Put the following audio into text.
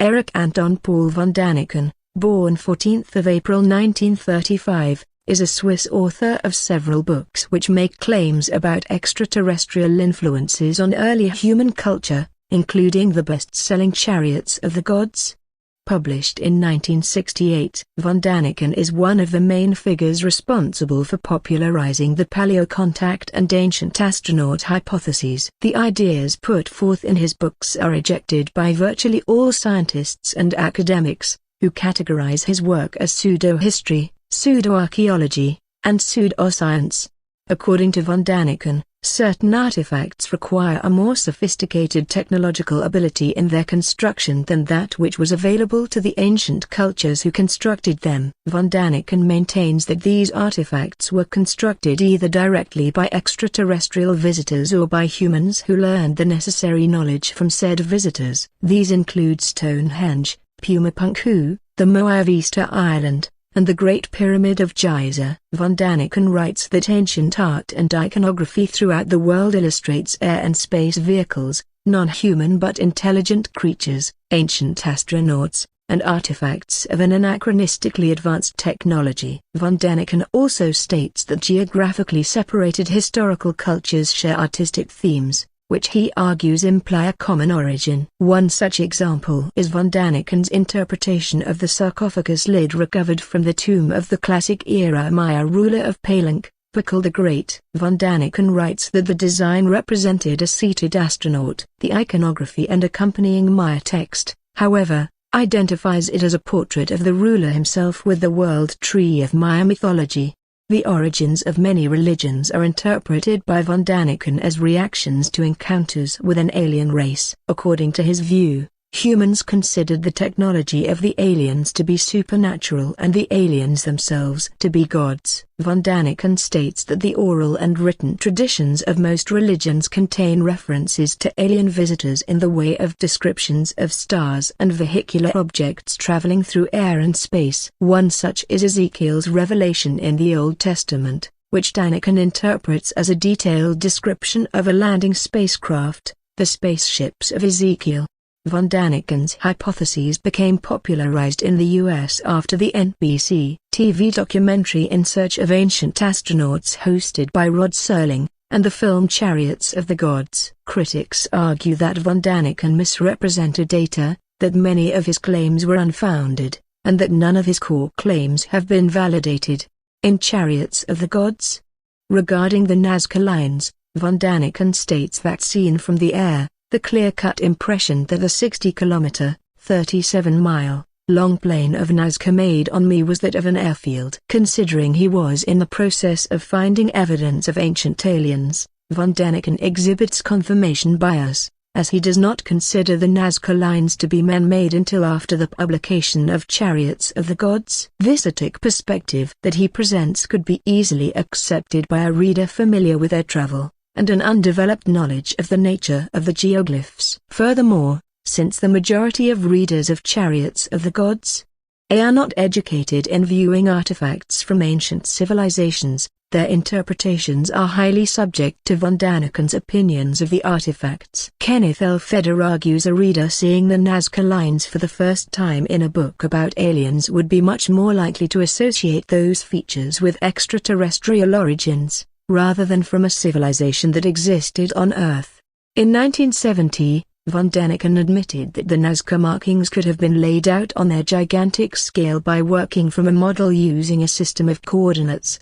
Erich Anton Paul von Daniken, born 14th of April 1935, is a Swiss author of several books which make claims about extraterrestrial influences on early human culture, including the best-selling Chariots of the Gods. Published in 1968, von Daniken is one of the main figures responsible for popularizing the paleo-contact and ancient astronaut hypotheses. The ideas put forth in his books are rejected by virtually all scientists and academics, who categorize his work as pseudohistory, pseudoarchaeology, and pseudoscience. According to von Daniken, certain artifacts require a more sophisticated technological ability in their construction than that which was available to the ancient cultures who constructed them. Von Daniken maintains that these artifacts were constructed either directly by extraterrestrial visitors or by humans who learned the necessary knowledge from said visitors. These include Stonehenge, Pumapunku, the Moai of Easter Island, and the Great Pyramid of Giza. Von Daniken writes that ancient art and iconography throughout the world illustrates air and space vehicles, non-human but intelligent creatures, ancient astronauts, and artifacts of an anachronistically advanced technology. Von Daniken also states that geographically separated historical cultures share artistic themes, which he argues imply a common origin. One such example is von Daniken's interpretation of the sarcophagus lid recovered from the tomb of the classic-era Maya ruler of Palenque, Pakal the Great. Von Daniken writes that the design represented a seated astronaut. The iconography and accompanying Maya text, however, identifies it as a portrait of the ruler himself with the world tree of Maya mythology. The origins of many religions are interpreted by von Daniken as reactions to encounters with an alien race. According to his view, humans considered the technology of the aliens to be supernatural and the aliens themselves to be gods. Von Daniken states that the oral and written traditions of most religions contain references to alien visitors in the way of descriptions of stars and vehicular objects traveling through air and space. One such is Ezekiel's revelation in the Old Testament, which Daniken interprets as a detailed description of a landing spacecraft, the spaceships of Ezekiel. Von Daniken's hypotheses became popularized in the U.S. after the NBC TV documentary In Search of Ancient Astronauts hosted by Rod Serling, and the film Chariots of the Gods. Critics argue that von Daniken misrepresented data, that many of his claims were unfounded, and that none of his core claims have been validated. In Chariots of the Gods, regarding the Nazca Lines, von Daniken states that seen from the air, the clear-cut impression that the 60-kilometer, 37-mile-long plain of Nazca made on me was that of an airfield. Considering he was in the process of finding evidence of ancient aliens, von Daniken exhibits confirmation bias, as he does not consider the Nazca Lines to be man-made until after the publication of Chariots of the Gods. This atic perspective that he presents could be easily accepted by a reader familiar with air travel and an undeveloped knowledge of the nature of the geoglyphs. Furthermore, since the majority of readers of Chariots of the Gods are not educated in viewing artifacts from ancient civilizations, their interpretations are highly subject to von Daniken's opinions of the artifacts. Kenneth L. Feder argues a reader seeing the Nazca Lines for the first time in a book about aliens would be much more likely to associate those features with extraterrestrial origins, rather than from a civilization that existed on Earth. In 1970, von Daniken admitted that the Nazca markings could have been laid out on their gigantic scale by working from a model using a system of coordinates,